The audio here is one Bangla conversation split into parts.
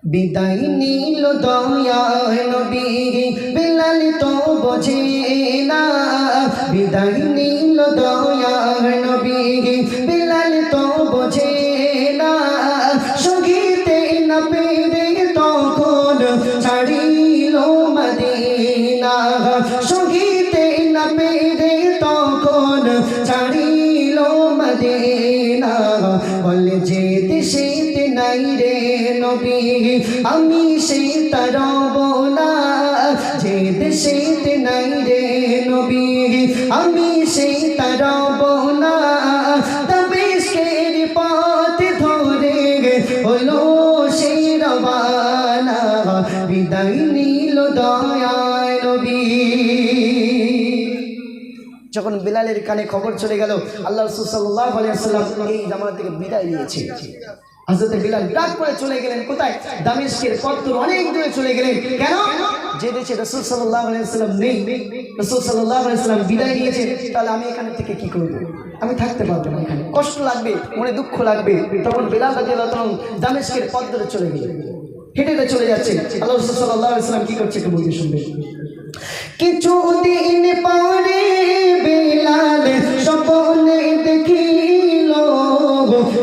বিদায় নিল দয়ার নবী, বিলাল তো বোঝে না। বিদায় নিল দয়ার নবী, বিলাল তো বোঝে না। সহিতে না পেরে তখন ছাড়িল মদিনা। সহিতে না পেরে তখন ছাড়িল মদিনা। বলে যে দেশেতে নাই রে নবী, আমি সে তারব না। যে দেশেতে নাই রে নবী, আমি সে তারব না। দামেস্কের পথ ধরে হলো সে রওয়ানা। বিদায় নিল দয়ার নবী। যখন বিলালের কানে খবর চলে গেল আল্লাহ রাসূল সাল্লাল্লাহু আলাইহি ওয়াসাল্লাম এই জামাত থেকে বিদায় নিয়েছে, হযরত বিলাল ডাক করে চলে গেলেন কোথায়? দামেস্কের পথ ধরে অনেক দূরে চলে গেলেন। কেন? যে দেশে রাসূল সাল্লাল্লাহু আলাইহি ওয়াসাল্লাম নেই, রাসূল সাল্লাল্লাহু আলাইহি ওয়াসাল্লাম বিদায় নিয়েছে, তাহলে আমি এখানে থেকে কি করব? আমি থাকতে পারবো না, এখানে কষ্ট লাগবে, মনে দুঃখ লাগবে। তখন বিলাল রাদিয়াল্লাহু তাআলা দামেস্কের পথ ধরে চলে গেলেন, হেঁটে হেঁটে চলে যাচ্ছে। আল্লাহ রাসূল সাল্লাল্লাহু আলাইহি ওয়াসাল্লাম কি করছে একটু বলতে শুনবেন। কিছুদিন পরে বিলাল স্বপ্নে দেখিল,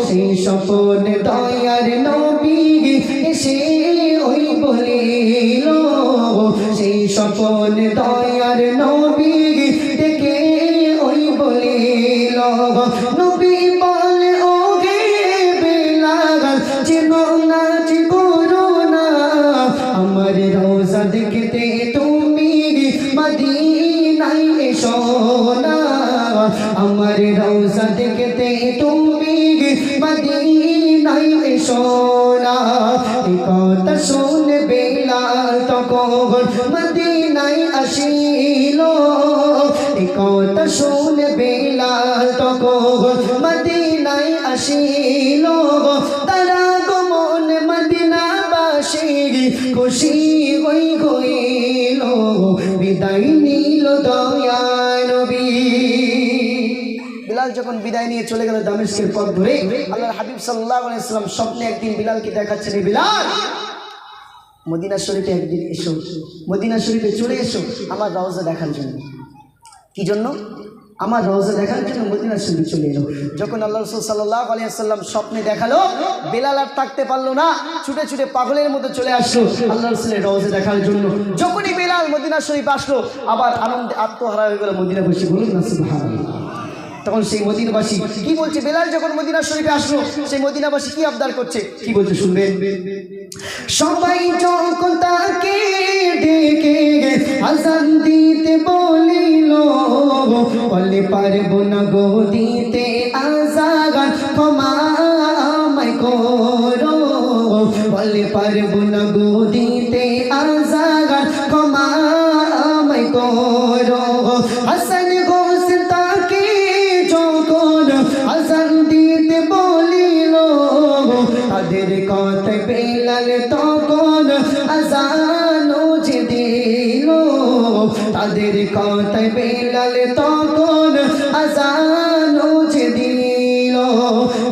সেই স্বপ্নে দয়ার নবী এসে ওই বলিল। সেই স্বপ্নে দয়ার নবী দেখে ওই বলিল। নবী বলে ও গে বিলাল, চিনো না যে করো না, আমার রোজা দেখতে তুমি মদিনায় এসো না। আমার রওজা দেখতে তুমি মদিনায় এসো না। এই কথা শুনে বিলাল তখন মদিনায় আসিল। এই কথা শুনে বিলাল তখন মদিনায় আসিল। তারা গমন মদিনাবাসী খুশি হইল। বিদায় নিল দয়ার নবী। বিলাল যখন বিদায় নিয়ে চলে গেল দামেস্কের পথ ধরে, আল্লাহর হাবিব সাল্লাল্লাহু আলাইহি ওয়াসাল্লাম স্বপ্নে একদিন বিলালকে দেখাচ্ছেন, বিলাল মদিনা শরীফে একদিন এসো, মদিনা শরীফে চলে এসো আমার রওজা দেখার জন্য। কি জন্য? আমার রওজা দেখার জন্য মদিনা শরীফে চলে এলো। যখন আল্লাহ রাসূল সাল্লাল্লাহু আলাইহি ওয়াসাল্লাম স্বপ্নে দেখালো, বিলাল আর থাকতে পারলো না, ছুটে ছুটে পাগলের মতো চলে আসলো আল্লাহ রাসূলের রওজা দেখার জন্য। যখনই বিলাল মদিনা শরীফ আসলো, আবার আনন্দে আত্মহারা হয়ে গেল মদিনাবাসী। বলুন না সুবহানাল্লাহ। তখন সেই মদিনাবাসী কি বলছে? বিলাল যখন মদিনা শরীফে আসলো, সেই মদিনাবাসী কি আবদার করছে, কি বলছে শুনবেন। সবাই যখন তাকে ডেকে আযান দিতে বলিল, বলে পারবো না গো দিতে আযান, ক্ষমা আমায় করো। বলে পারবো না গো দিতে আযান, ক্ষমা আমায় করো। হাসান হোসেন তাকে যখন আযান দিতে বলিল, তাদের কথায় বিলাল তখন আযানও যে দিল। তাদের কথায় বিলাল তখন আযানও যে দিল।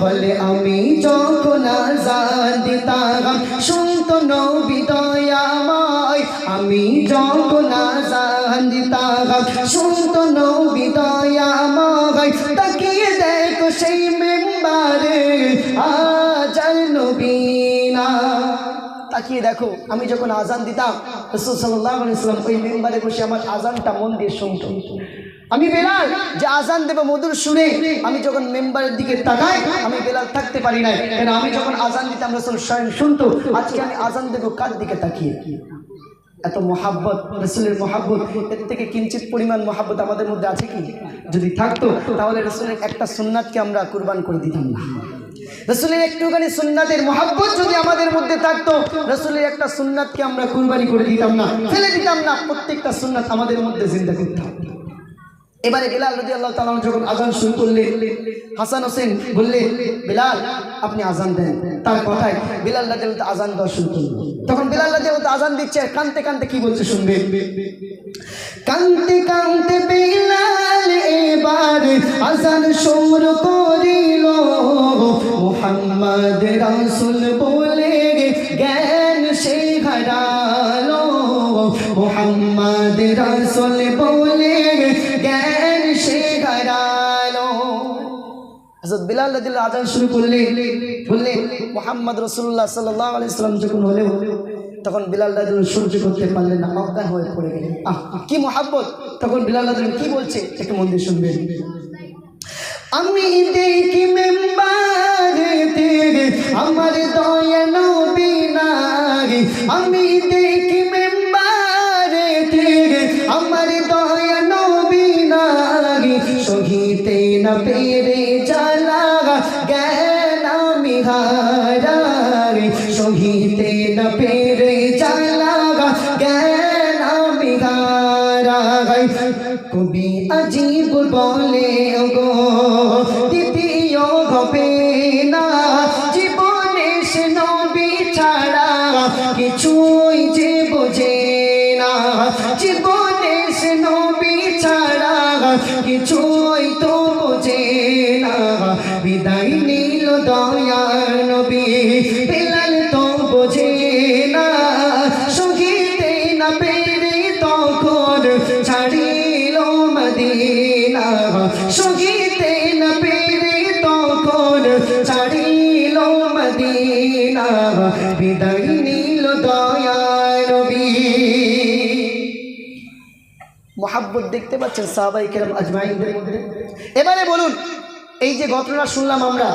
বলে আমি যখন আযান দিতাম শুনতো নবী দয়াময়। আমি যখন আযান দিতাম শুনতো নবী দয়াময়। তাকিয়ে দেখো সেই মিম্বারে আজান নবী না। তাকিয়ে দেখো আমি যখন আজান দিতাম, রাসূল সাল্লাল্লাহু আলাইহি ওয়াসাল্লাম ওই মিম্বারে বসে আমার আজানটা মন দিয়ে শুনতো। আমি বিলাল যে আজান দেব মধুর সুরে, আমি যখন মেম্বারের দিকে তাকাই, আমি বিলাল থাকতে পারি না। কেন? আমি যখন আজান দিতাম রাসূল স্বয়ং শুনতো। আজকে আমি আজান দেব কার দিকে তাকিয়ে? এত মহাব্বত, রাসূলের মহাব্বত, এর থেকে কিঞ্চিত পরিমাণ মহাব্বত আমাদের মধ্যে আছে কি? যদি থাকতো তাহলে রাসূলের একটা সুন্নাতকে আমরা কুরবান করে দিতাম না। রাসূলের একটুখানি সুন্নাতের মহাব্বত যদি আমাদের মধ্যে থাকতো, রাসূলের একটা সুন্নাতকে আমরা কুরবানি করে দিতাম না, ফেলে দিতাম না। প্রত্যেকটা সুন্নাত আমাদের মধ্যে জিন্দা করতাম। এবারে বিলাল রাদিয়াল্লাহু তাআলা যখন আযান শুরু করলেন, হাসান হোসেন বললেন, বিলাল আপনি আযান দেন। তার কথায় বিলাল রাদিয়াল্লাহু তাআলা আযান দেওয়া শুরু করলেন। তখন বিলাল রাদিয়াল্লাহু তাআলা আযান দিচ্ছে, কাঁদতে কাঁদতে কি বলছে শুনবেন। কাঁদতে কাঁদতে বিলাল এবার আযান শুরু করিল, মুহাম্মদ রাসূল বলে জ্ঞান রাসূল বলে জ্ঞান সে হারালো। হযরত বিলাল রাদিয়াল্লাহু আযান শুরু করলেন, বললেন মুহাম্মদ রাসূলুল্লাহ সাল্লাল্লাহু আলাইহি ওয়াসাল্লাম যখন হলেন, তখন বিলাল রাদিয়াল্লাহু সহ্য করতে পারলেন না, অজ্ঞান হয়ে পড়ে গেলেন। কি মুহাব্বত! তখন বিলাল রাদিয়াল্লাহু কি বলছে একটু মন দিয়ে শুনবেন। আমি দেখি মেম্বারেতে আমার দয়া নবী নাই, আমি দেখি মেম্বারেতে আমার দয়া নবী নাই, সহিতে না পেরে জ্বালা জ্ঞান আমি হারাই, সহিতে না পেরে জ্বালা জ্ঞান আমি হারাই। কবি আজীব বলে গো দ্বিতীয় হবে না জীবনে সে নবী ছাড়া কিছুই যে বোঝে না, জীবনে সে নবী ছাড়া কিছুই তো বোঝে না। বিদায় নিল দয়ার নবী বিলাল তো বোঝে না, সহিতে না পেরে তখন ছাড়িল মদিনা, সহিতে না পেরে তখন ছাড়িল মদিনা। বিদায় নিল দয়ার নবী। মুহাব্বত দেখতে পাচ্ছেন সাহাবায়ে কেরাম আজমাইনদের মধ্যে। এবারে বলুন, এই যে ঘটনা শুনলাম আমরা,